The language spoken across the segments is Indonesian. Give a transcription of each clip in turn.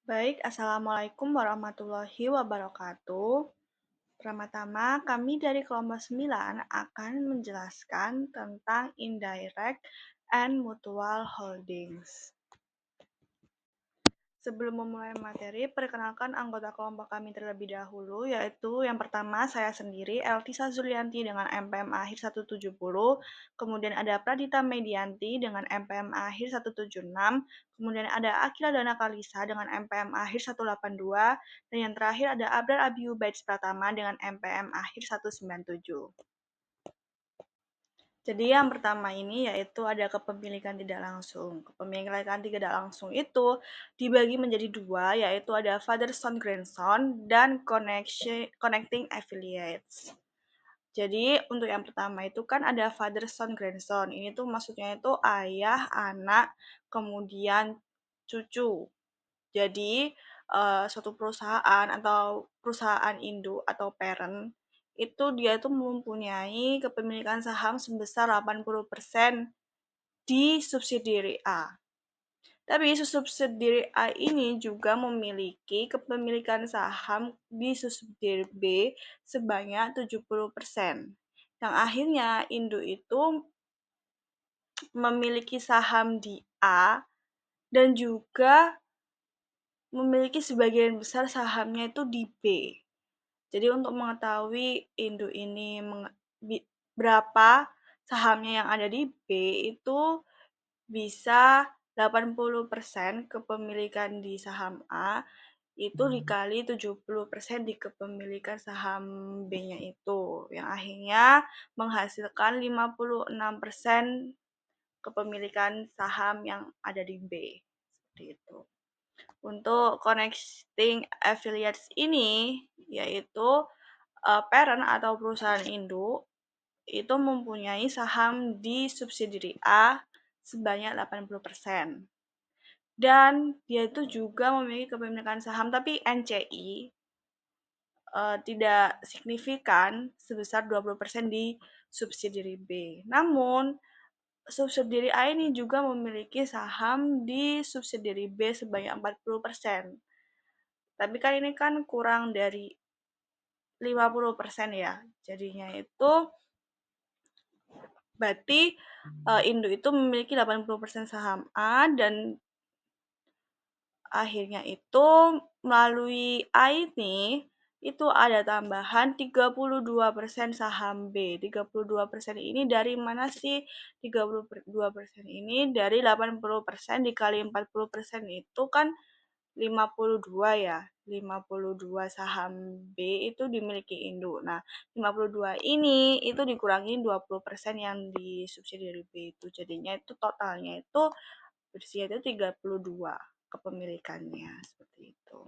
Baik, Assalamualaikum warahmatullahi wabarakatuh. Pertama-tama, kami dari kelompok 9 akan menjelaskan tentang indirect and mutual holdings. Sebelum memulai materi, perkenalkan anggota kelompok kami terlebih dahulu, yaitu yang pertama saya sendiri, Eltisa Zulianti dengan MPM akhir 170, kemudian ada Pradita Medianti dengan MPM akhir 176, kemudian ada Akila Dana Kalisa dengan MPM akhir 182, dan yang terakhir ada Abrar Abiu Baits Pratama dengan MPM akhir 197. Jadi yang pertama ini yaitu ada kepemilikan tidak langsung. Kepemilikan tidak langsung itu dibagi menjadi dua, yaitu ada father son grandson dan connecting affiliates. Jadi untuk yang pertama itu kan ada father son grandson. Ini tuh maksudnya itu ayah, anak, kemudian cucu. Jadi suatu perusahaan atau perusahaan induk atau parent itu dia itu mempunyai kepemilikan saham sebesar 80% di subsidiary A. Tapi subsidiary A ini juga memiliki kepemilikan saham di subsidiary B sebanyak 70%. Yang akhirnya induk itu memiliki saham di A dan juga memiliki sebagian besar sahamnya itu di B. Jadi untuk mengetahui induk ini berapa sahamnya yang ada di B itu bisa 80% kepemilikan di saham A itu dikali 70% di kepemilikan saham B-nya itu. Yang akhirnya menghasilkan 56% kepemilikan saham yang ada di B. Seperti itu. Untuk connecting affiliates ini yaitu parent atau perusahaan induk itu mempunyai saham di subsidiary A sebanyak 80%. Dan dia itu juga memiliki kepemilikan saham tapi NCI tidak signifikan sebesar 20% di subsidiary B. Namun subsidiary A ini juga memiliki saham di subsidiary B sebanyak 40%. Tapi kan ini kan kurang dari 50% ya. Jadinya itu berarti induk itu memiliki 80% saham A dan akhirnya itu melalui A ini itu ada tambahan 32% saham B. 32% ini dari mana sih? 32% ini dari 80% dikali 40% itu kan 52 ya. 52 saham B itu dimiliki induk. Nah, 52 ini itu dikurangi 20% yang di subsidiary B itu. Jadinya itu totalnya itu bersih itu 32 kepemilikannya seperti itu.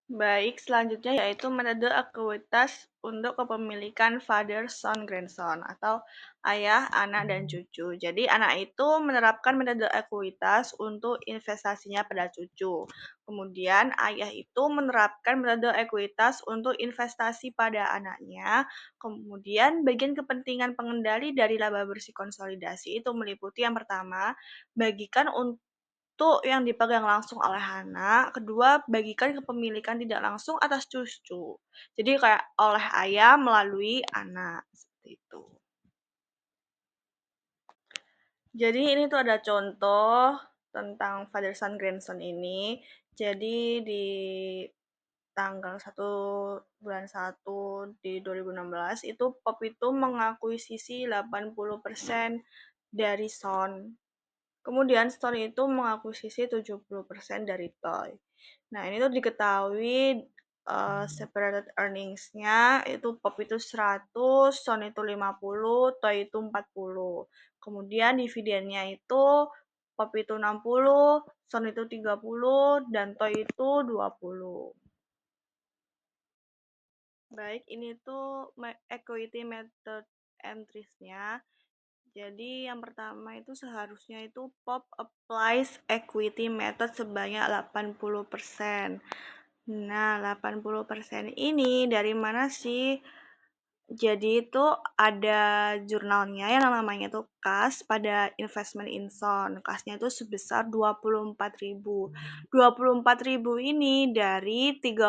Baik, selanjutnya yaitu metode ekuitas untuk kepemilikan father, son, grandson atau ayah, anak, dan cucu. Jadi anak itu menerapkan metode ekuitas untuk investasinya pada cucu. Kemudian ayah itu menerapkan metode ekuitas untuk investasi pada anaknya. Kemudian bagian kepentingan pengendali dari laba bersih konsolidasi itu meliputi yang pertama, bagikan untuk yang dipegang langsung oleh anak, kedua bagikan kepemilikan tidak langsung atas cucu. Jadi kayak oleh ayah melalui anak seperti itu. Jadi ini tuh ada contoh tentang father son grandson ini. Jadi di tanggal 1 bulan 1 di 2016 itu Pop itu mengakuisisi 80% dari Son. Kemudian Stone itu mengakuisisi 70% dari Toy. Nah, ini tuh diketahui separated earnings-nya itu Pop itu 100, Son itu 50, Toy itu 40. Kemudian dividennya itu Pop itu 60, Son itu 30, dan Toy itu 20. Baik, ini tuh equity method entries-nya. Jadi yang pertama itu seharusnya itu Pop applies equity method sebanyak 80%. Nah, 80% ini dari mana sih? Jadi itu ada jurnalnya yang namanya tuh kas pada investment Inson. Kasnya itu sebesar 24.000. 24.000 ini dari 30.000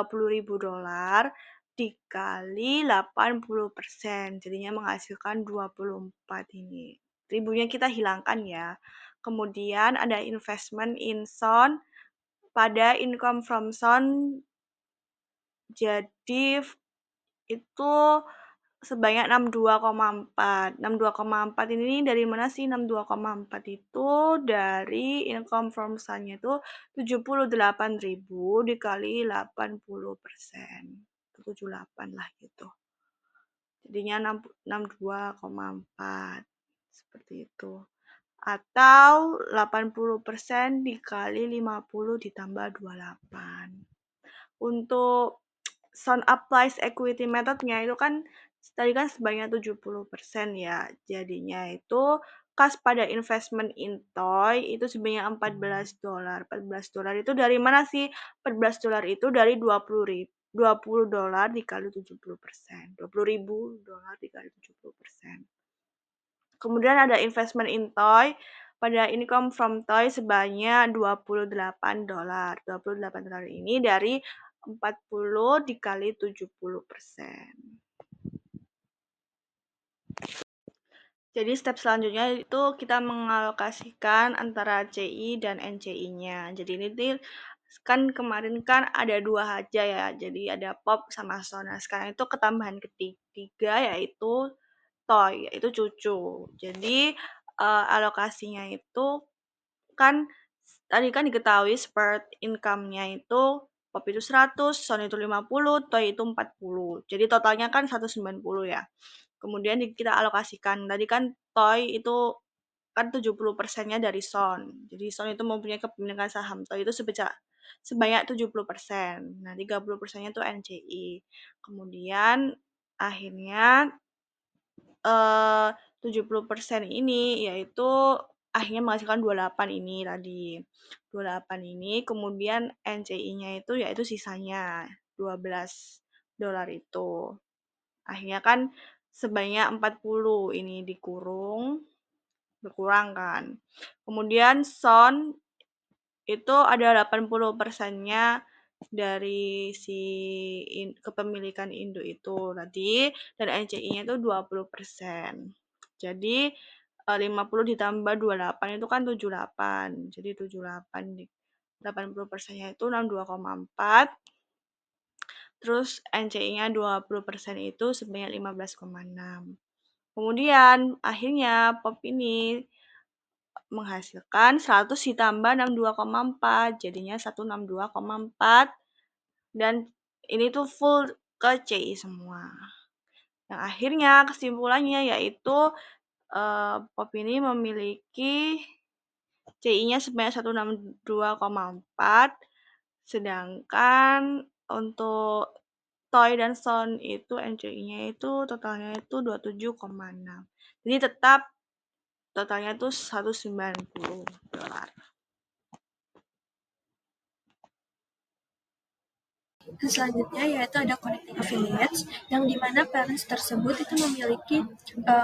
dolar dikali 80%. Jadinya menghasilkan 24 ini. Ribunya kita hilangkan ya. Kemudian ada investment Inson pada income from Son. Jadi itu sebanyak 62,4. 62,4 ini dari mana sih? 62,4 itu dari income from Sun-nya itu 78.000 dikali 80%. 78 lah gitu. Jadinya 62,4. Seperti itu. Atau 80% dikali 50 ditambah 28. Untuk Sun Applies Equity Method-nya itu kan tadi kan sebanyak 70% ya. Jadinya itu kas pada investment in toy itu sebanyak 14 dolar. 14 dolar itu dari mana sih? 14 dolar itu dari 20 dolar dikali 70%. 20.000 dolar dikali 70%. Kemudian ada investment in toy pada income from toy sebanyak 28 dolar. 28 dolar ini dari 40 dikali 70%. Jadi step selanjutnya itu kita mengalokasikan antara CI dan NCI-nya. Jadi ini kan kemarin kan ada 2 aja ya. Jadi ada pop sama son. Nah, sekarang itu ketambahan ketiga yaitu toy, yaitu cucu. Jadi alokasinya itu kan tadi kan diketahui spread income-nya itu pop itu 100, son itu 50, toy itu 40. Jadi totalnya kan 190 ya. Kemudian kita alokasikan. Tadi kan toy itu kan 70%-nya dari son. Jadi son itu mempunyai kepemilikan saham. Toy itu sebanyak 70%. Nah, 30%-nya itu NCI. Kemudian akhirnya 70% ini yaitu akhirnya menghasilkan 28 ini tadi. 28 ini kemudian NCI-nya itu yaitu sisanya 12 dolar itu. Akhirnya kan sebanyak 40 ini berkurang kan. Kemudian son itu ada 80%-nya dari si kepemilikan induk itu tadi dan NCI-nya itu 20%. Jadi 50 ditambah 28 itu kan 78. Jadi 78 80%-nya itu 62,4. Terus NCI-nya 20% itu sebanyak 15,6. Kemudian akhirnya pop ini menghasilkan 100 ditambah 62,4, jadinya 162,4 dan ini tuh full ke CI semua. Yang akhirnya kesimpulannya yaitu pop ini memiliki CI-nya sebanyak 162,4, sedangkan untuk toy dan son itu NCI-nya itu totalnya itu 27,6. Jadi tetap totalnya itu 190 dolar. Selanjutnya yaitu ada connecting affiliates yang dimana parents tersebut itu memiliki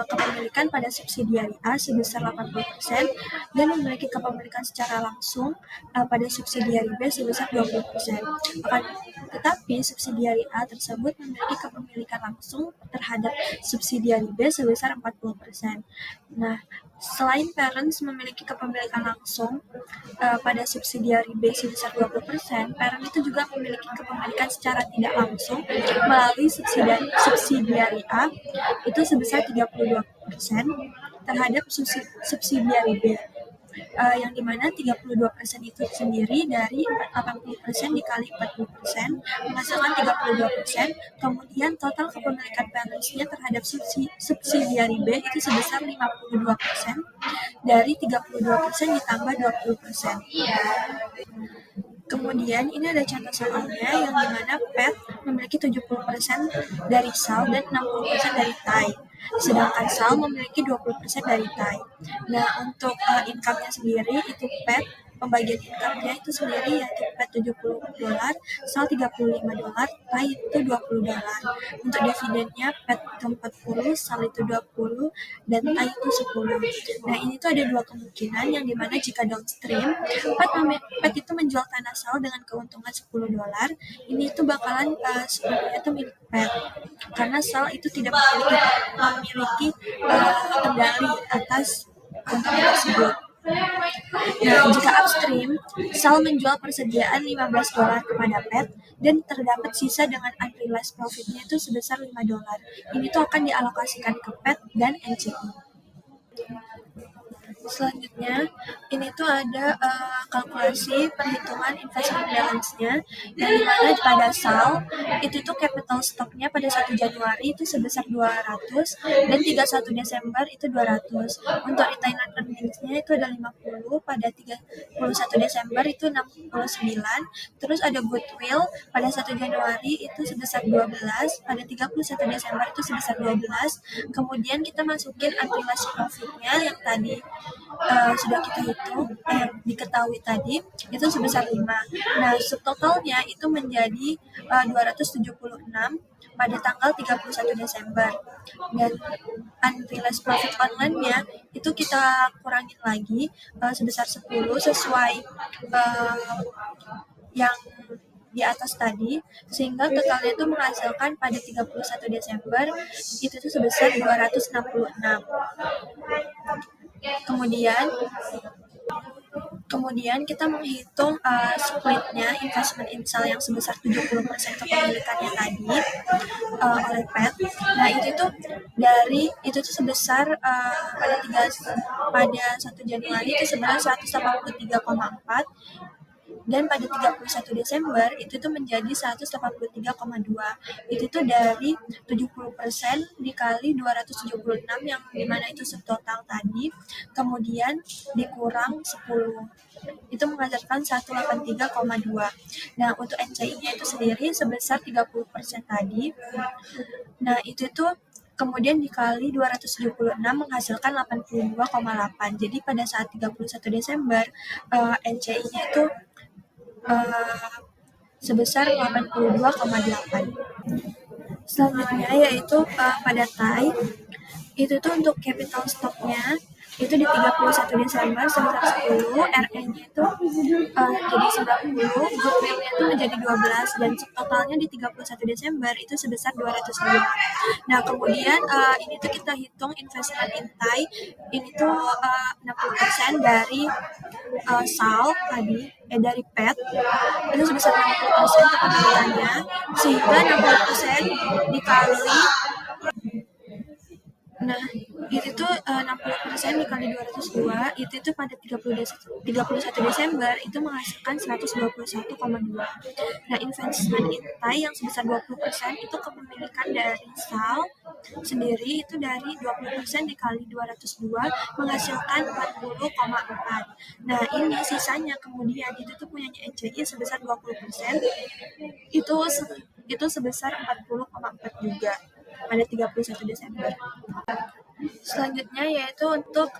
kepemilikan pada subsidiari A sebesar 80% dan memiliki kepemilikan secara langsung pada subsidiari B sebesar 20%. Tetapi subsidiari A tersebut memiliki kepemilikan langsung terhadap subsidiari B sebesar 40%. Nah, selain parents memiliki kepemilikan langsung pada subsidiari B sebesar 20%, parent itu juga memiliki kepemilikan secara tidak langsung melalui subsidiari A itu sebesar 32% terhadap subsidiari B. Yang dimana 32% itu sendiri dari 80% dikali 40% menghasilkan 32%, kemudian total kepemilikan parentsnya terhadap subsidiari B itu sebesar 52% dari 32% ditambah 20%. Kemudian ini ada contoh soalnya yang dimana PET memiliki 70% dari SAL dan 60% dari TAI. Sedangkan SAL memiliki 20% dari TAI. Nah, untuk income-nya sendiri itu PET pembagian income-nya itu sendiri yaitu PET $70, SAL $35, TAI itu $20. Untuk dividennya PET itu 40, SAL itu 20, dan TAI itu 10. Nah, ini tuh ada dua kemungkinan, yang dimana jika downstream PET itu menjual tanah SAL dengan keuntungan $10, ini tuh bakalan sepenuhnya tuh milik PET, karena SAL itu tidak memiliki kendali atas keuntungan tersebut. Nah, jika upstream, SAL menjual persediaan $15 kepada PET dan terdapat sisa dengan unrealized profit-nya itu sebesar $5. Ini tuh akan dialokasikan ke PET dan NCI. Selanjutnya, ini tuh ada kalkulasi perhitungan investment balance-nya, yang dimana pada SAL itu tuh capital stock-nya pada 1 Januari itu sebesar 200 dan 31 Desember itu 200. Untuk retained earnings-nya itu ada 50, pada 31 Desember itu 69. Terus ada goodwill pada 1 Januari itu sebesar 12, pada 31 Desember itu sebesar 12. Kemudian kita masukin unrealized profit-nya yang tadi sudah kita hitung, diketahui tadi itu sebesar 5. Nah, subtotalnya itu menjadi 276 pada tanggal 31 Desember. Dan unrealized profit online-nya itu kita kurangin lagi sebesar 10 sesuai yang di atas tadi, sehingga totalnya itu menghasilkan pada 31 Desember itu tuh sebesar 266. Kemudian kita menghitung splitnya investment in SAL yang sebesar 70% kepemilikannya tadi oleh PET. Nah, itu tuh sebesar pada 1 Januari itu sebenarnya 183,4, dan pada 31 Desember itu tuh menjadi 183,2. Itu tuh dari 70% dikali 276, yang dimana itu subtotal tadi, kemudian dikurang 10. Itu menghasilkan 183,2. Nah, untuk NCI-nya itu sendiri sebesar 30% tadi. Nah, itu tuh kemudian dikali 276 menghasilkan 82,8. Jadi pada saat 31 Desember NCI-nya itu sebesar 82,8. Selanjutnya yaitu pada TAI, itu tuh untuk capital stock-nya itu di 31 Desember sebesar 10, RE-nya itu jadi 90, goodwill-nya itu menjadi 12, dan totalnya di 31 Desember itu sebesar 202. Nah, kemudian ini tuh kita hitung investment in TAI, ini tuh 60% dari SAL tadi, dari PET itu sebesar 60% kepemilikannya, sehingga 60% dikali, nah itu tuh 60% dikali 202, itu tuh pada 31 Desember itu menghasilkan 121,2. Nah, investment in TAI yang sebesar 20% itu kepemilikan dari SAL sendiri, itu dari 20% dikali 202 menghasilkan 40,4. Nah, ini sisanya kemudian itu tuh punyanya NCI sebesar 20%, itu sebesar 40,4 juga pada 31 Desember. Selanjutnya yaitu untuk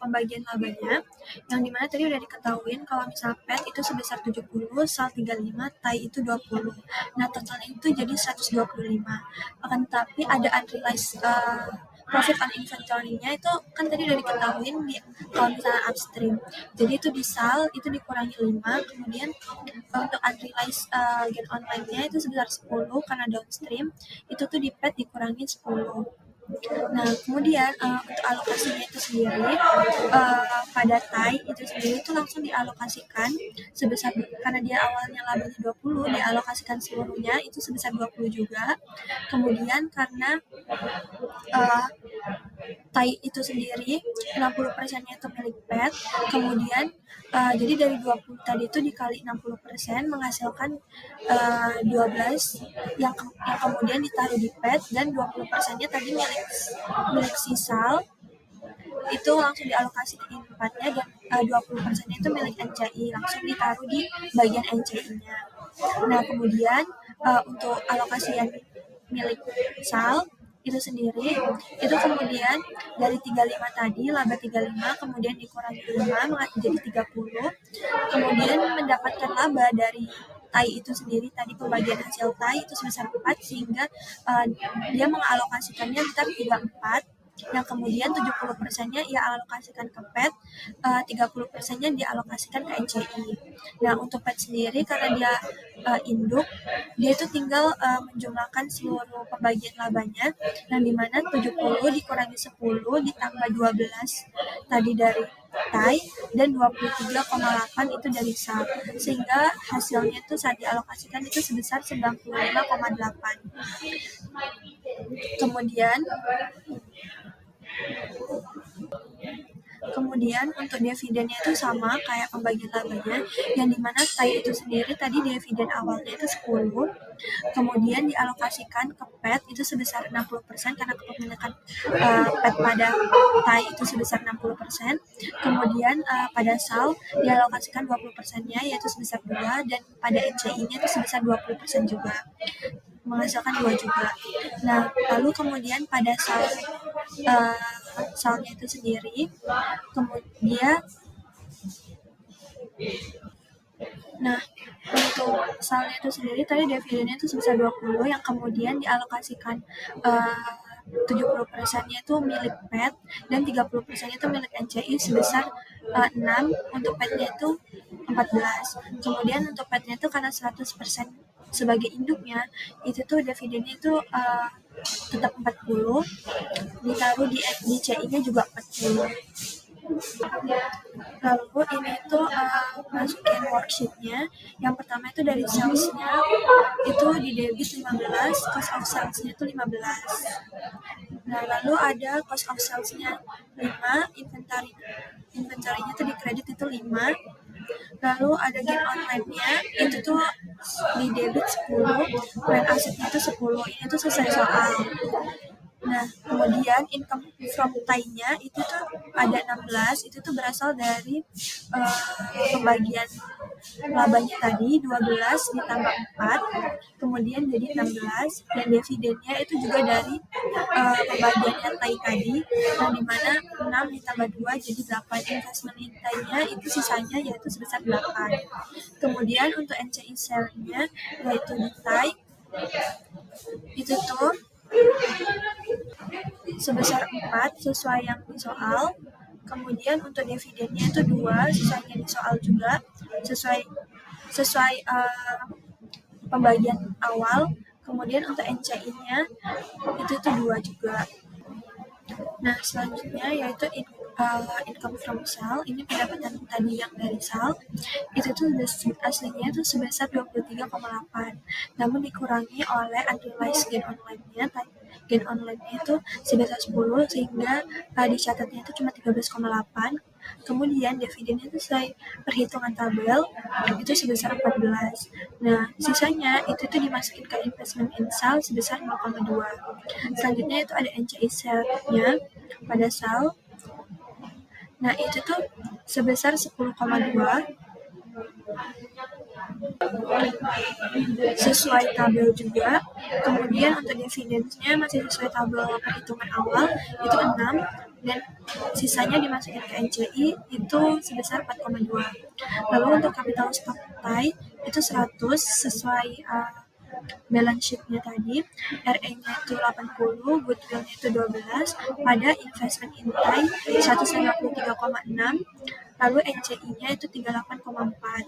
pembagian labanya, yang dimana tadi udah diketahuin kalau misal PET itu sebesar 70, SAL 35, TAI itu 20. Nah, totalnya itu jadi 125. Akan tetapi ada unrealized profit on inventory-nya itu kan tadi udah diketahuin kalau misalnya upstream. Jadi itu di SAL itu dikurangi 5, kemudian untuk unrealized gain online-nya itu sebesar 10 karena downstream, itu tuh di PET dikurangi 10. Nah, kemudian untuk alokasinya itu sendiri pada TAI itu sendiri itu langsung dialokasikan sebesar, karena dia awalnya labanya 20, dialokasikan seluruhnya itu sebesar 20 juga. Kemudian karena TAI itu sendiri 60%-nya itu milik PET, kemudian jadi dari 20 tadi itu dikali 60% menghasilkan 12 yang kemudian ditaruh di PET, dan 20%-nya tadi milik sisal itu langsung dialokasi ke tempatnya, dan 20%-nya itu milik NCI langsung ditaruh di bagian NCI-nya. Nah, kemudian untuk alokasi yang milik SAL itu sendiri, itu kemudian dari 35 tadi, laba 35, kemudian dikurangi 5 menjadi 30, kemudian mendapatkan laba dari TAI itu sendiri, tadi pembagian hasil TAI itu sebesar 4, sehingga dia mengalokasikannya tetap 34, yang kemudian 70%-nya ia alokasikan ke PET, 30%-nya dialokasikan ke NCI. Nah, untuk PET sendiri karena dia induk, dia itu tinggal menjumlahkan seluruh pembagian labanya, yang dimana 70 dikurangi 10 ditambah 12 tadi dari TAI, dan 23,8 itu dari SAL, sehingga hasilnya itu saat dialokasikan itu sebesar 95,8. Kemudian untuk dividennya itu sama kayak pembagian labanya, yang dimana TAI itu sendiri tadi dividen awalnya itu 10, kemudian dialokasikan ke PET itu sebesar 60% karena kepemilikan PET pada TAI itu sebesar 60%, kemudian pada SAL dialokasikan 20%-nya yaitu sebesar 2, dan pada NCI-nya itu sebesar 20% juga, menghasilkan 2 juga. Nah, lalu kemudian pada salnya itu sendiri, kemudian untuk salnya itu sendiri tadi dividennya itu sebesar 20, yang kemudian dialokasikan 70%-nya itu milik PET dan 30%-nya itu milik NCI sebesar 6, untuk PET-nya itu 14. Kemudian untuk PET-nya itu karena 100% sebagai induknya, itu tuh dividennya itu tetap 40, ditaruh di CI-nya juga 40. Lalu ini tuh masukin worksheet-nya. Yang pertama itu dari sales-nya itu di debit 15, cost of sales-nya itu 15. Nah, lalu ada cost of sales-nya 5, inventory-nya itu di kredit itu 5. Lalu ada gain on land-nya itu tuh di debit 10, plan aset-nya itu 10. Ini tuh selesai soal. Nah, kemudian income from TAI-nya itu tuh ada 16, itu tuh berasal dari pembagian labanya tadi 12 ditambah 4, kemudian jadi 16, dan dividennya itu juga dari pembagiannya TAI tadi, yang dimana 6 ditambah 2 jadi 8. Investment in TAI-nya itu sisanya yaitu sebesar 8. Kemudian untuk NCI share-nya yaitu di TAI itu tuh sebesar 4 sesuai yang di soal. Kemudian untuk dividennya itu 2 sesuai yang di soal juga, sesuai pembagian awal. Kemudian untuk NCI-nya itu tuh 2 juga. Nah, selanjutnya yaitu income from sale. Ini pendapatan tadi yang dari sale itu tuh aslinya itu sebesar 23,8, namun dikurangi oleh unrealized gain online-nya. Gain online-nya itu sebesar 10, sehingga dicatatnya itu cuma 13,8. Kemudian dividennya itu sesuai perhitungan tabel itu sebesar 14. Nah, sisanya itu tuh dimasukin ke investment in sale sebesar 0,2. Selanjutnya itu ada NCI share-nya pada sale. Nah, itu tuh sebesar 10,2 sesuai tabel juga. Kemudian untuk dividennya masih sesuai tabel perhitungan awal itu 6, dan sisanya dimasukin ke NCI itu sebesar 4,2. Lalu untuk capital stock TAI itu 100 sesuai balance sheet-nya tadi. RE-nya itu 80, goodwill-nya itu 12, pada investment in TAI 153,6, lalu NCI-nya itu 38,4.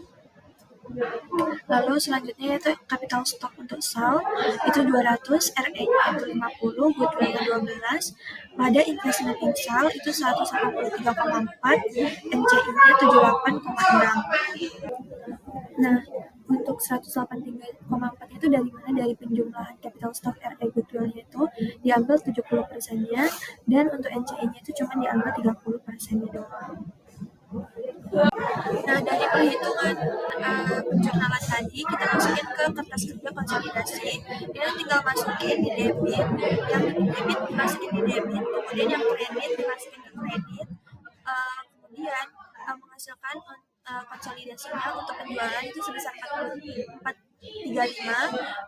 Lalu selanjutnya itu capital stock untuk SAL itu 200, RE-nya itu 50, goodwill-nya 12, pada investment in SAL itu 183,4, NCI-nya 78,6. Nah, untuk 183,4 itu dari mana? Dari penjumlahan capital stock RE goodwill-nya itu diambil 70%-nya, dan untuk NCI-nya itu cuma diambil 30%-nya doang. Nah, dari perhitungan penjurnalan tadi, kita masukin ke kertas kerja konsolidasi. Ini tinggal masukin di debit, yang debit dimasukin di debit, kemudian yang kredit dimasukin ke kredit, kemudian menghasilkan konsolidasinya untuk penjualan itu sebesar 4,35.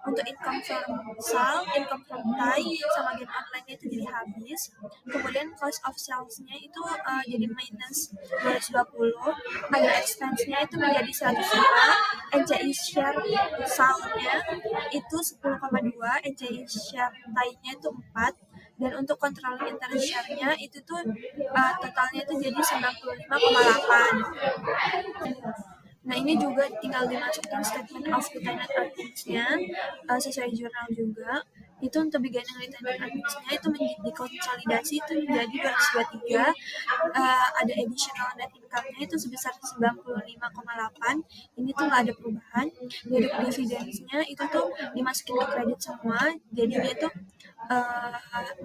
Untuk income from sale, income from tie, sama game online itu jadi habis. Kemudian cost of sales-nya itu jadi minus 220, other expense-nya itu menjadi 105, NCI share sale-nya itu 10,2, NCI share tie-nya itu 4, dan untuk controlling interest share-nya itu tuh totalnya itu jadi 95,8. Nah, ini juga tinggal dimasukin statement of retained earnings-nya sesuai jurnal juga. Itu untuk beginning retained earnings-nya itu dikonsolidasi itu menjadi 223. Ada additional net income-nya itu sebesar 95,8. Ini tuh nggak ada perubahan. Dari dividends-nya itu tuh dimasukin ke kredit semua. Jadi dia tuh 40.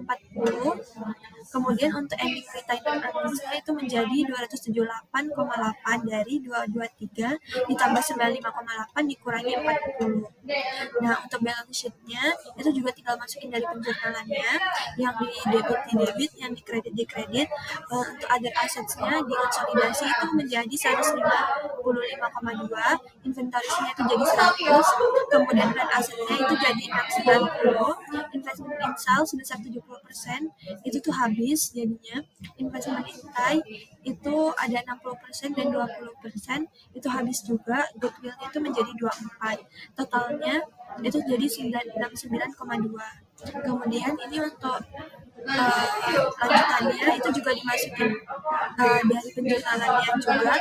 Kemudian untuk ending retained earnings-nya itu menjadi 278,8 dari 223 ditambah 95,8 dikurangi 40. Nah, untuk balance sheet-nya itu juga tinggal masukin dari penjurnalannya, yang di debit, yang di kredit. Untuk other assets-nya di konsolidasi itu menjadi 155,2, inventories-nya itu jadi 100, kemudian net asset-nya itu jadi 690, investment in sales sebesar 70%, itu tuh habis jadinya. Investment in tie itu ada 60% dan 20% itu habis juga. Goodwill-nya itu menjadi 24. Totalnya itu jadi 969,2. Kemudian ini untuk lanjutannya itu juga dimasukin dari penjurnalannya juga.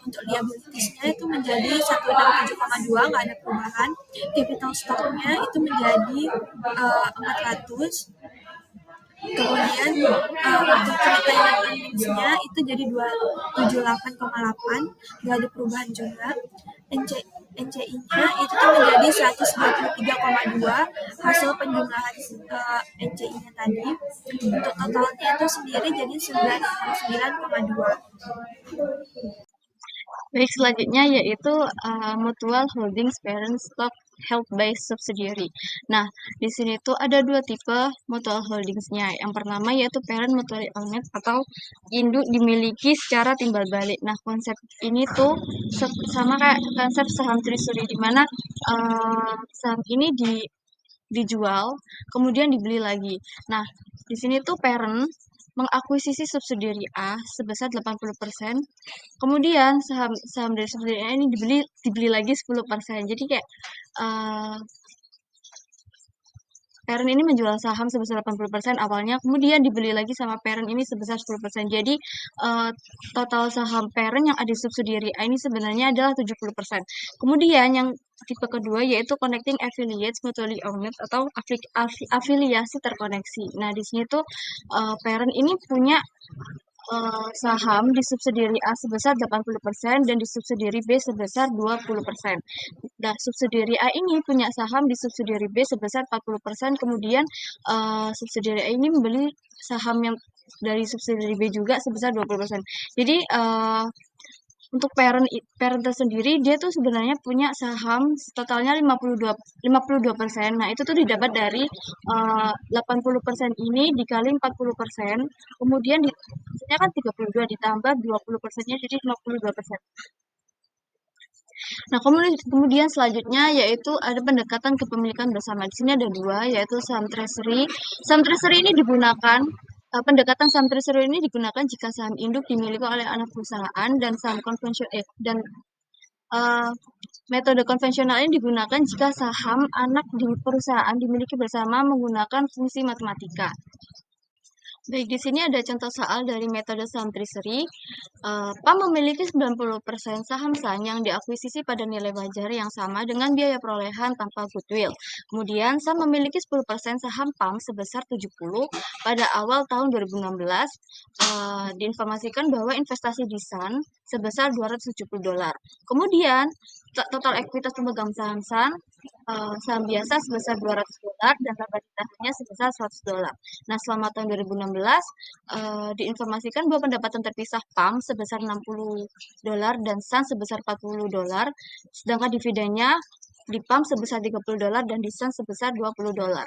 Untuk liabilities-nya itu menjadi 167,2, nggak ada perubahan. Capital stock-nya itu menjadi 400. Kemudian untuk retained earnings-nya itu jadi 278,8, nggak ada perubahan juga. NCI-nya itu tuh menjadi 123,2 hasil penjumlahan NCI-nya tadi. Untuk totalnya itu sendiri jadi 99,2. Baik, selanjutnya yaitu Mutual Holdings Parent Stock Held by Subsidiary. Nah, di sini tuh ada dua tipe mutual holdingsnya. Yang pertama yaitu parent mutually owned atau induk dimiliki secara timbal balik. Nah, konsep ini tuh sama kayak konsep saham treasury, di mana saham ini dijual, kemudian dibeli lagi. Nah, di sini tuh parent mengakuisisi subsidiary A sebesar 80%, kemudian saham dari subsidiary A ini dibeli lagi 10%. Jadi kayak parent ini menjual saham sebesar 80% awalnya, kemudian dibeli lagi sama parent ini sebesar 10%. Jadi total saham parent yang ada di subsidiary A ini sebenarnya adalah 70%. Kemudian yang tipe kedua yaitu connecting affiliates mutually owned atau afiliasi terkoneksi. Nah, di sini tuh parent ini punya saham di subsidiary A sebesar 80% dan di subsidiary B sebesar 20%. Nah, subsidiary A ini punya saham di subsidiary B sebesar 40%, kemudian subsidiary A ini membeli saham yang dari subsidiary B juga sebesar 20%. Jadi untuk parent tersendiri dia tuh sebenarnya punya saham totalnya 52%. Nah, itu tuh didapat dari 80% ini dikali 40%, kemudian hasilnya kan 32 ditambah 20%-nya jadi 52%. Nah, kemudian selanjutnya yaitu ada pendekatan kepemilikan bersama. Di sini ada dua, yaitu saham treasury. Saham treasury ini digunakan pendekatan saham treasury ini digunakan jika saham induk dimiliki oleh anak perusahaan dan saham konvensional metode konvensional ini digunakan jika saham anak di perusahaan dimiliki bersama menggunakan fungsi matematika. Baik, di sini ada contoh soal dari metode saham treasury. PAM memiliki 90% saham yang diakuisisi pada nilai wajar yang sama dengan biaya perolehan tanpa goodwill. Kemudian, SAM memiliki 10% saham PAM sebesar 70 pada awal tahun 2016. Diinformasikan bahwa investasi di SAN sebesar $270. Kemudian, total ekuitas pemegang saham SAN saham biasa sebesar $200 dan laba ditahannya sebesar $100. Nah, selama tahun 2016 diinformasikan bahwa pendapatan terpisah PAM sebesar $60 dan SAN sebesar $40, sedangkan dividennya di PAM sebesar $30 dan di SAN sebesar $20.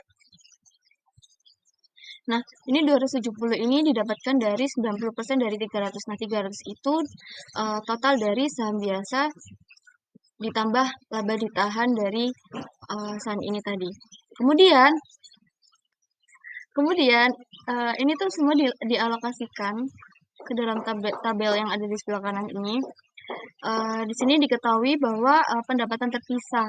Nah, ini 270 ini didapatkan dari 90% dari 300. Nah, 300 itu total dari saham biasa ditambah laba ditahan dari saham ini tadi. Kemudian Kemudian, ini tuh semua dialokasikan ke dalam tabel yang ada di sebelah kanan ini. Di sini diketahui bahwa pendapatan terpisah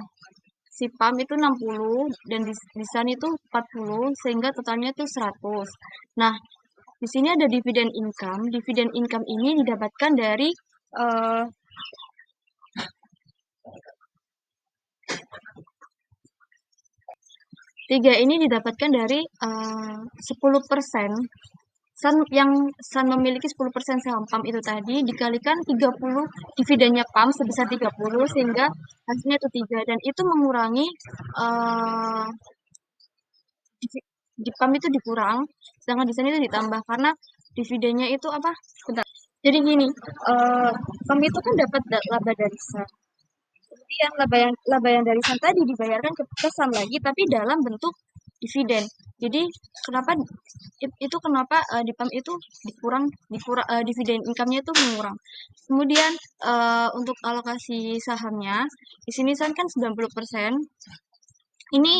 si PAM itu 60 dan di SAN itu 40 sehingga totalnya itu 100. Nah, di sini ada dividen income. Dividen income ini didapatkan dari tiga ini didapatkan dari 10%. San memiliki 10% saham PAM itu tadi dikalikan 30 dividennya PAM sebesar 30 sehingga hasilnya itu 3 dan itu mengurangi di PAM itu dikurang sedangkan di sini itu ditambah karena dividennya itu apa? Bentar. Jadi gini, PAM itu kan dapat laba dari SAN. Kemudian laba yang dari SAN tadi dibayarkan ke SAN lagi tapi dalam bentuk dividen. Jadi kenapa di PAM itu dikurang dividen income-nya itu mengurang. Kemudian untuk alokasi sahamnya di sini SAN kan 90%. Ini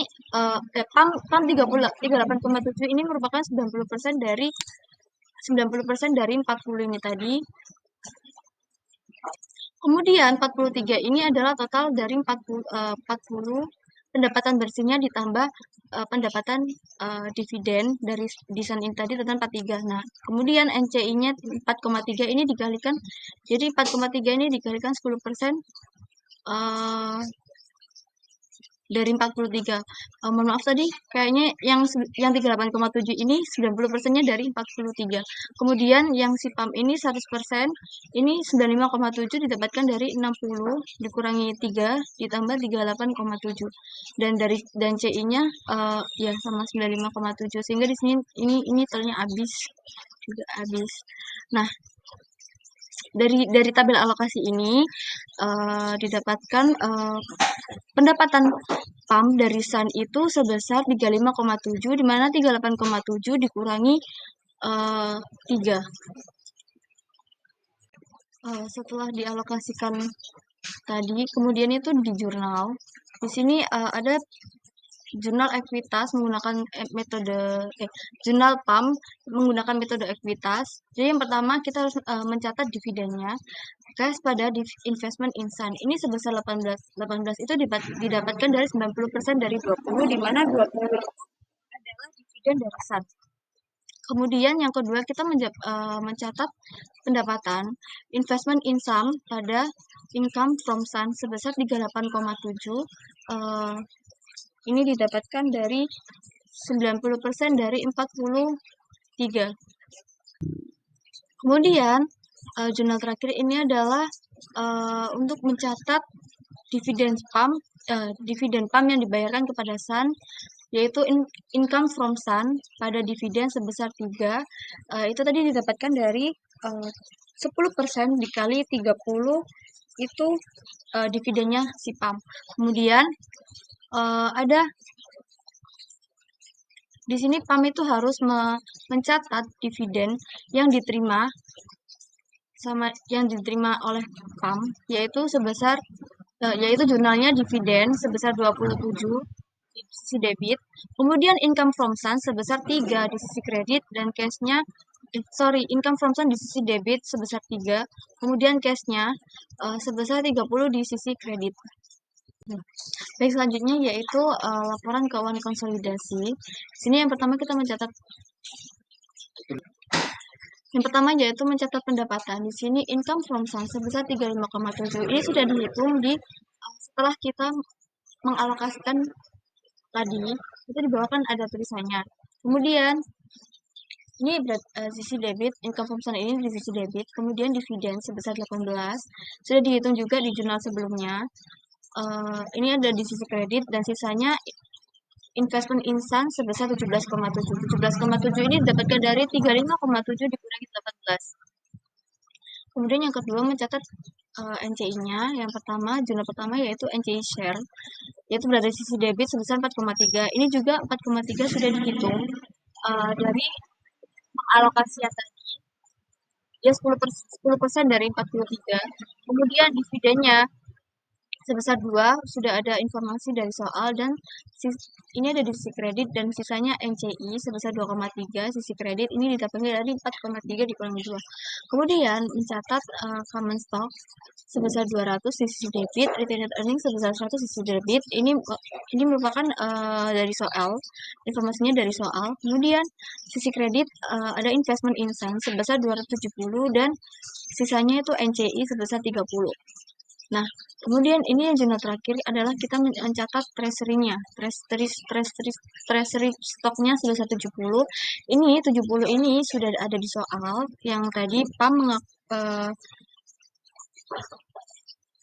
PAM 38,7 ini merupakan 90% dari 40 ini tadi. Kemudian 43 ini adalah total dari 40 pendapatan bersihnya ditambah pendapatan dividen dari desain ini tadi tentang 43. Nah, kemudian NCI-nya 4,3 ini dikalikan, jadi 4,3 ini dikalikan 10% dari 43. Mohon maaf tadi, kayaknya yang 38,7 ini 90%-nya dari 43. Kemudian yang si PAM ini 100%, ini 95,7 didapatkan dari 60 dikurangi 3 ditambah 38,7. Dan CI-nya ya sama 95,7 sehingga di sini ini totalnya habis juga habis. Nah, dari tabel alokasi ini didapatkan pendapatan PAM dari SAN itu sebesar 35,7 di mana 38,7 dikurangi 3. Setelah dialokasikan tadi, kemudian itu di jurnal. Di sini ada jurnal ekuitas menggunakan jurnal PAM menggunakan metode ekuitas. Jadi yang pertama kita harus mencatat dividennya. Cash pada investment in SAN ini sebesar 18 itu didapatkan dari 90% dari 20 di mana 20 adalah dividen dari SAN. Kemudian yang kedua kita mencatat pendapatan investment in SAN pada income from SAN sebesar 38,7 ini didapatkan dari 90% dari 43. Kemudian jurnal terakhir ini adalah untuk mencatat dividen PAM yang dibayarkan kepada SAN yaitu income from SAN pada dividen sebesar 3 itu tadi didapatkan dari 10% dikali 30 itu dividennya si PAM. Kemudian ada di sini PAM itu harus mencatat dividen yang diterima oleh PAM yaitu jurnalnya dividen sebesar 27 di sisi debit, kemudian income from SAN sebesar 3 di sisi kredit dan cashnya income from SAN di sisi debit sebesar 3, kemudian cashnya sebesar 30 di sisi kredit. Baik, selanjutnya yaitu laporan keuangan konsolidasi. Sini yang pertama kita mencatat yaitu mencatat pendapatan. Di sini income from SAN sebesar 35,7. Ini sudah dihitung setelah kita mengalokasikan tadi, itu di bawah kan ada tulisannya. Kemudian ini sisi debit, income from SAN ini di sisi debit, kemudian dividen sebesar 18, sudah dihitung juga di jurnal sebelumnya. Ini ada di sisi kredit dan sisanya investment in SAN sebesar 17,7. 17,7 ini didapatkan dari 35,7 dikurangi 18. Kemudian yang kedua mencatat NCI-nya. Yang pertama, jurnal pertama yaitu NCI share, yaitu berada di sisi debit sebesar 4,3. Ini juga 4,3 sudah dihitung dari alokasi yang tadi, ya 10% dari 43. Kemudian dividennya sebesar 2, sudah ada informasi dari soal, dan ini ada di sisi kredit, dan sisanya NCI sebesar 2,3, sisi kredit ini didapatkan dari 4,3 dikurangi 2. Kemudian mencatat common stock sebesar 200 di sisi debit, retained earning sebesar 100 di sisi debit. Ini merupakan dari soal, informasinya dari soal. Kemudian sisi kredit ada investment in Sun sebesar 270, dan sisanya itu NCI sebesar 30. Nah, kemudian ini yang zona terakhir adalah kita mencatat treasury-nya. Treasury stoknya sebesar 70. Ini 70 ini sudah ada di soal yang tadi PAM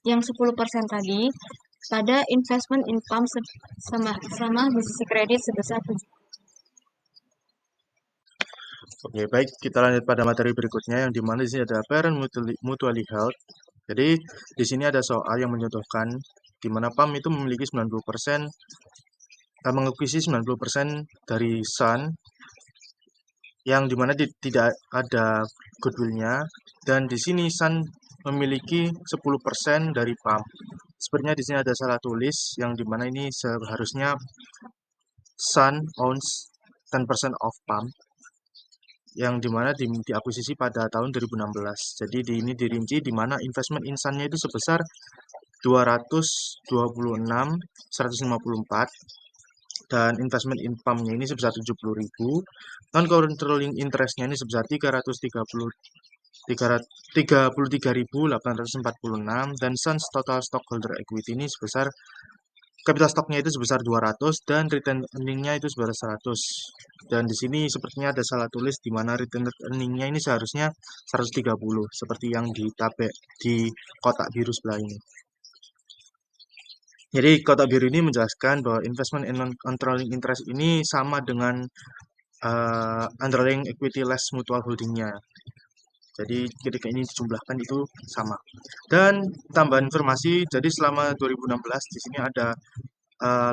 yang 10% tadi pada investment income sama di sisi kredit sebesar 7. Oke, baik, kita lanjut pada materi berikutnya yang dimana di sini ada parent mutually held. Jadi di sini ada soal yang mencontohkan di mana PAM itu memiliki 90%, mengakuisisi 90% dari Sun, yang dimana tidak ada goodwill-nya, dan di sini Sun memiliki 10% dari PAM. Sepertinya di sini ada salah tulis yang dimana ini seharusnya Sun owns 10% of PAM, yang dimana diakuisisi pada tahun 2016. Jadi ini dirinci di mana investment insan-nya itu sebesar 226.154, dan investment income-nya ini sebesar 70.000, non controlling interest-nya ini sebesar 333.846, dan Suns total stockholder equity ini sebesar capital stock-nya itu sebesar 200, dan return earning-nya itu sebesar 100. Dan di sini sepertinya ada salah tulis di mana return earning-nya ini seharusnya 130 seperti yang di kotak biru sebelah ini. Jadi kotak biru ini menjelaskan bahwa investment in non-controlling interest ini sama dengan underlying equity less mutual holding-nya. Jadi ketika ini dijumlahkan itu sama. Dan tambahan informasi, jadi selama 2016 di sini ada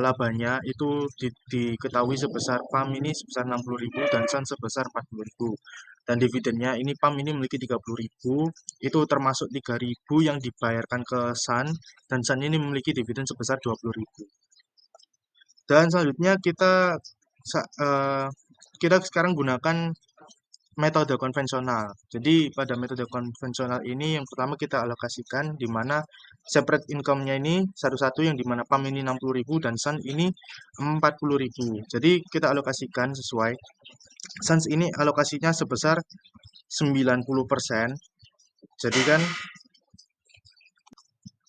labanya itu diketahui sebesar PAM ini sebesar 60.000 dan Sun sebesar 40.000. Dan dividennya ini PAM ini memiliki 30.000, itu termasuk 3.000 yang dibayarkan ke Sun, dan Sun ini memiliki dividen sebesar 20.000. Dan selanjutnya kita sekarang gunakan metode konvensional. Jadi pada metode konvensional ini yang pertama kita alokasikan di mana separate income-nya ini satu-satu, yang dimana PAM ini 60.000 dan Sun ini 40.000. Jadi kita alokasikan sesuai. Sun ini alokasinya sebesar 90%.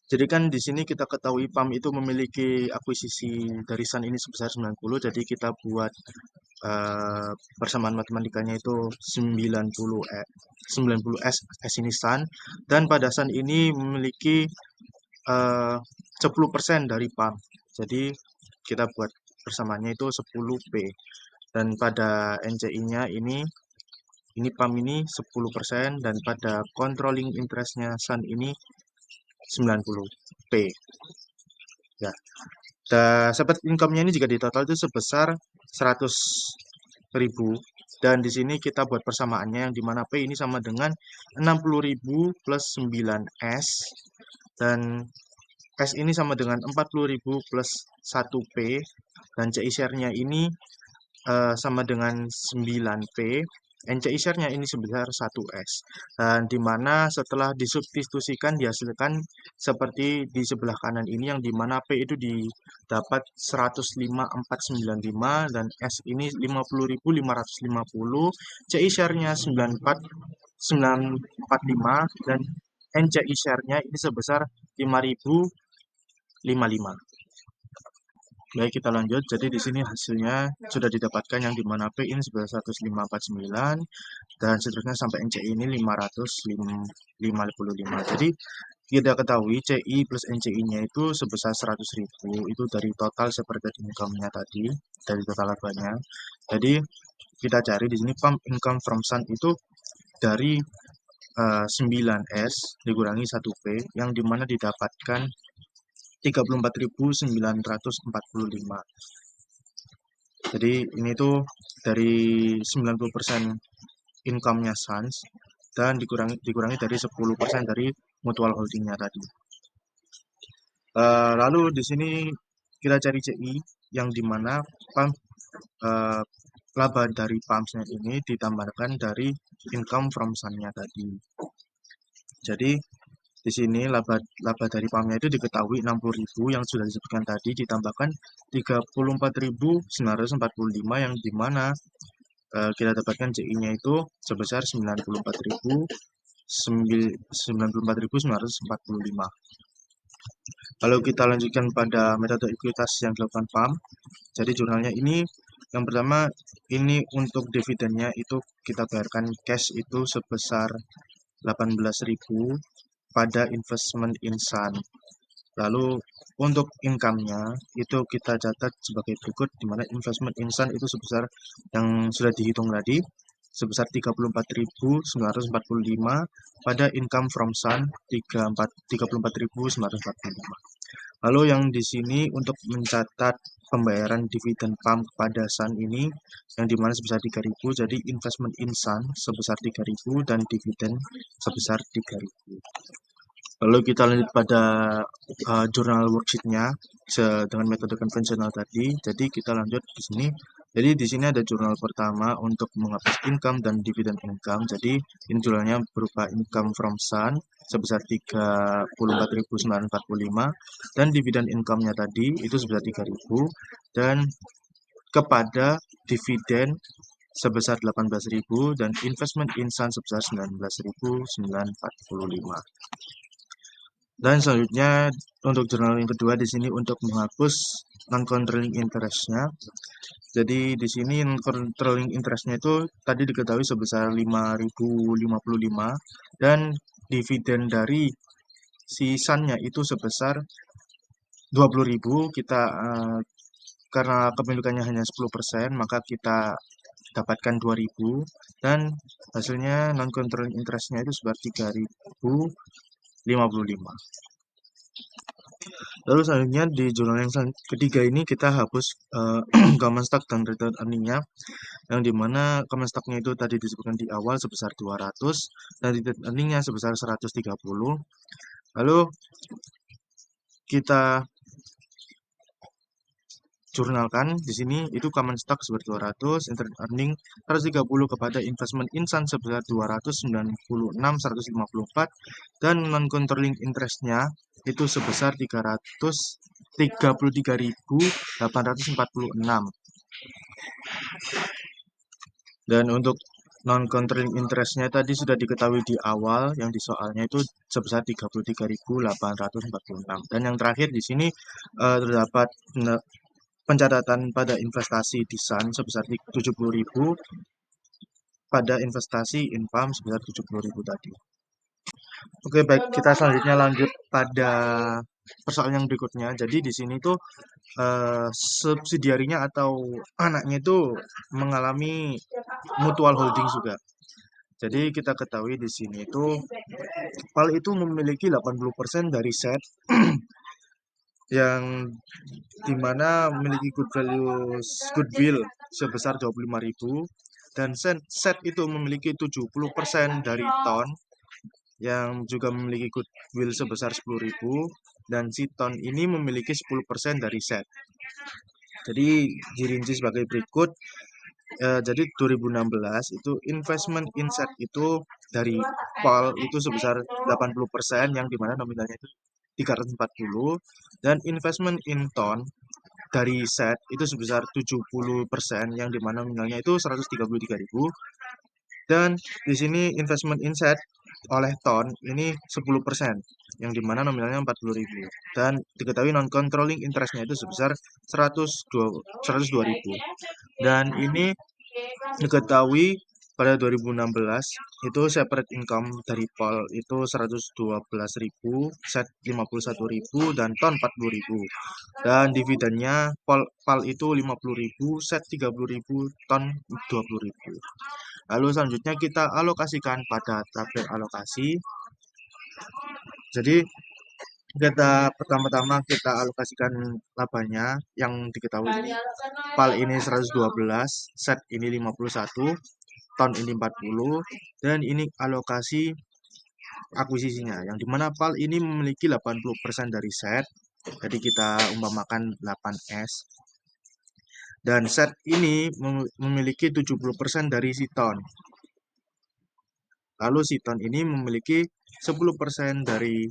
Jadi kan di sini kita ketahui PAM itu memiliki akuisisi dari Sun ini sebesar 90, jadi kita buat persamaan matematikanya itu 90 S ini Sun, dan pada Sun ini memiliki 10% dari PAM. Jadi kita buat persamaannya itu 10P, dan pada NCI-nya ini PAM ini 10%, dan pada controlling interest-nya Sun ini 90P. Ya. Separate income-nya ini jika ditotal itu sebesar 100.000, dan di sini kita buat persamaannya yang dimana P ini sama dengan 60.000 plus 9S, dan S ini sama dengan 40.000 plus 1P, dan CI share-nya ini sama dengan 9P, NCI share-nya ini sebesar 1S. Dan dimana setelah disubstitusikan dihasilkan seperti di sebelah kanan ini, yang dimana P itu didapat 105.495, dan S ini 50.550, CI share-nya 945, dan NCI share-nya ini sebesar 5.055. Baik, kita lanjut. Jadi di sini hasilnya sudah didapatkan yang dimana P ini sebesar 10549, dan seterusnya sampai NCI ini 555. Jadi kita ketahui CI plus NCI-nya itu sebesar 100.000, itu dari total separate income-nya tadi, dari total labanya. Jadi kita cari di sini pump income from Sun itu dari 9S dikurangi 1P, yang dimana didapatkan 34.945. Jadi ini tuh dari 90% income-nya Sans dan dikurangi dari 10% dari mutual holdingnya tadi. Lalu di sini kita cari CI yang dimana pump laba dari pumpsnya ini ditambahkan dari income from Sun-nya tadi. Jadi di sini laba dari pumpnya itu diketahui 60.000 yang sudah disebutkan tadi ditambahkan 34.945 yang dimana kita dapatkan CI-nya itu sebesar 94.945. Kalau kita lanjutkan pada metode ekuitas yang dilakukan PAM, jadi jurnalnya ini yang pertama ini untuk dividennya itu kita bayarkan cash itu sebesar 18.000 pada investment in Sun. Lalu untuk income-nya itu kita catat sebagai berikut, di mana investment in Sun itu sebesar yang sudah dihitung tadi sebesar 34.945 pada income from Sun 34.945. Lalu yang di sini untuk mencatat pembayaran dividen PAM kepada Sun ini yang dimana sebesar 3.000, jadi investment in Sun sebesar 3.000 dan dividen sebesar 3.000. Lalu kita lanjut pada jurnal worksheet-nya dengan metode konvensional tadi. Jadi kita lanjut di sini. Jadi di sini ada jurnal pertama untuk menghapus income dan dividen income. Jadi ini jurnalnya berupa income from Sun sebesar 34.945 dan dividen income-nya tadi itu sebesar 3.000 dan kepada dividen sebesar 18.000 dan investment in Sun sebesar 19.945. Dan selanjutnya untuk jurnal yang kedua di sini untuk menghapus non-controlling interest-nya. Jadi di sini non-controlling interest-nya itu tadi diketahui sebesar 5.055 dan dividen dari si Sun-nya itu sebesar 20.000. Kita karena kepemilikannya hanya 10%, maka kita dapatkan 2.000 dan hasilnya non-controlling interest-nya itu sebesar 3.055. Lalu selanjutnya di jurnal yang ketiga ini kita hapus common stock dan return earning-nya, yang dimana common stock-nya itu tadi disebutkan di awal sebesar 200 dan return earning-nya sebesar 130. Lalu kita jurnalkan di sini itu common stock sebesar 200, return earning 130 kepada investment in Sun sebesar 296.154 dan non-controlling interest-nya itu sebesar 333.846. Dan untuk non-controlling interest-nya tadi sudah diketahui di awal yang di soalnya itu sebesar 33.846. Dan yang terakhir di sini terdapat pencatatan pada investasi di Sun sebesar 70.000 pada investasi in PAM sebesar 70.000 tadi. Oke, baik, kita selanjutnya lanjut pada persoalan yang berikutnya. Jadi di sini tuh subsidiarinya atau anaknya itu mengalami mutual holding juga. Jadi kita ketahui di sini itu PAL itu memiliki 80% dari set yang dimana memiliki goodwill sebesar 25.000 dan set itu memiliki 70% dari ton yang juga memiliki goodwill sebesar 10.000 dan si ton ini memiliki 10% dari set. Jadi dirinci sebagai berikut. Jadi 2016 itu investment in set itu dari PAL itu sebesar 80% yang dimana nominalnya itu 340 dan investment in ton dari set itu sebesar 70% yang dimana nominalnya itu 133.000 dan di sini investment in set oleh ton ini 10% yang dimana nominalnya 40.000 dan diketahui non controlling interestnya itu sebesar 102.000 dan ini diketahui pada 2016 itu separate income dari PAL itu 112.000, set 51.000 dan ton 40.000 dan dividennya PAL itu 50.000, set 30.000, ton 20.000. Lalu selanjutnya kita alokasikan pada tabel alokasi. Jadi pertama-tama kita alokasikan labanya yang diketahui ini. PAL ini 112, set ini 51, ton ini 40, dan ini alokasi akuisisinya, yang dimana PAL ini memiliki 80% dari set, jadi kita umpamakan 8S, dan set ini memiliki 70% dari si ton. Lalu si ton ini memiliki 10% dari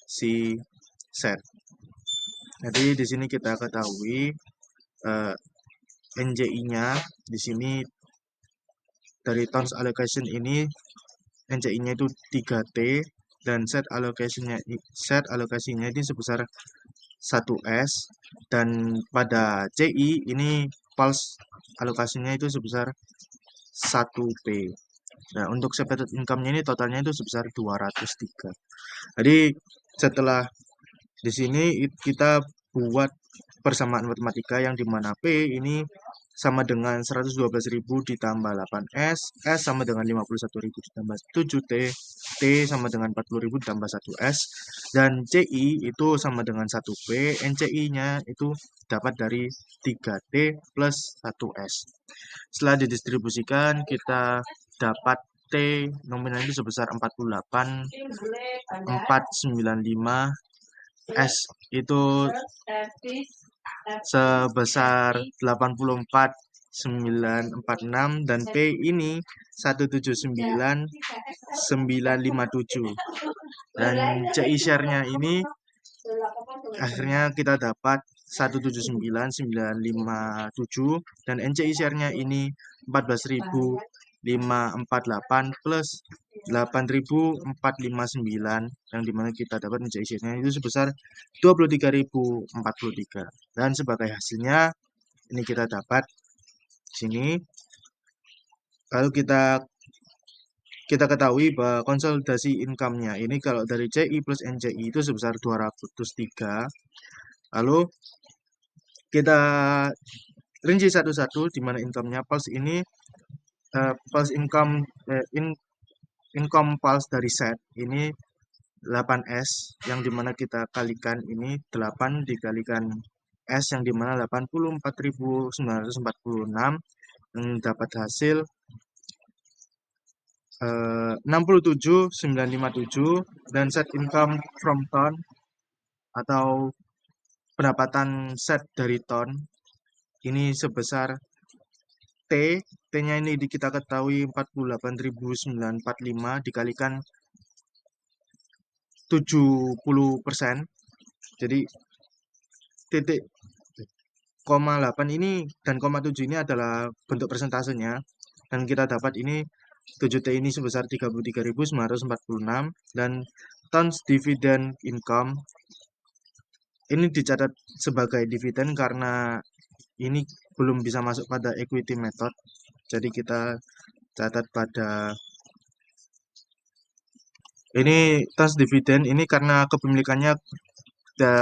si set. Jadi di sini kita ketahui NJI-nya di sini dari tons allocation ini NCI-nya itu 3T dan set alokasinya ini sebesar 1S, dan pada CI ini pulse alokasinya itu sebesar 1P. Nah, untuk separated income-nya ini totalnya itu sebesar 203. Jadi setelah di sini kita buat persamaan matematika yang dimana P ini sama dengan 112.000 ditambah 8S, S sama dengan 51.000 ditambah 7T, T sama dengan 40.000 ditambah 1S, dan CI itu sama dengan 1P, NCI-nya itu dapat dari 3T plus 1S. Setelah didistribusikan, kita dapat T nominal itu sebesar 48.495, S itu sebesar 84.946, dan P ini 179.957, dan CI share-nya ini akhirnya kita dapat 179.957, dan NCI share-nya ini 14.548 plus 8.459, yang dimana kita dapat NCI share-nya itu sebesar 23.043, dan sebagai hasilnya ini kita dapat sini. Lalu kita ketahui bahwa konsolidasi income-nya ini kalau dari CI plus NCI itu sebesar 203. Lalu kita rinci satu-satu di mana income-nya. Pulse ini pulse income pulse dari set ini 8S, yang dimana kita kalikan ini 8 dikalikan S, yang dimana 84.946, yang dapat hasil 67.957, dan set income from ton atau pendapatan set dari ton ini sebesar T. T-nya ini kita ketahui 48.945 dikalikan 70%. Jadi titik 0,8 ini dan 0,7 ini adalah bentuk persentasenya, dan kita dapat ini 7T ini sebesar 33.946, dan tons dividend income ini dicatat sebagai dividen karena ini belum bisa masuk pada equity method, jadi kita catat pada ini tons dividen ini karena kepemilikannya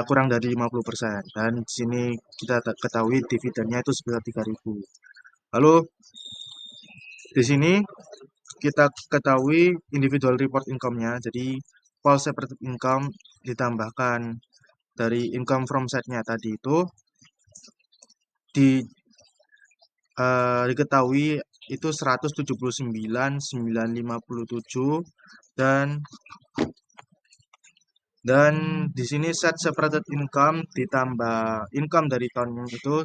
kurang dari 50%, dan di sini kita ketahui dividennya itu sebesar 3.000. Lalu di sini kita ketahui individual report income-nya, jadi pulse separated income ditambahkan dari income from set-nya tadi itu diketahui itu 179.957, dan di sini set separated income ditambah income dari ton itu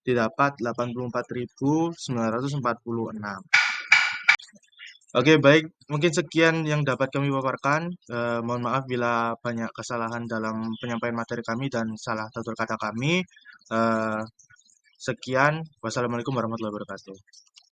didapat 84.946. Oke, baik, mungkin sekian yang dapat kami paparkan. Mohon maaf bila banyak kesalahan dalam penyampaian materi kami dan salah tutur kata kami. Sekian, wassalamualaikum warahmatullahi wabarakatuh.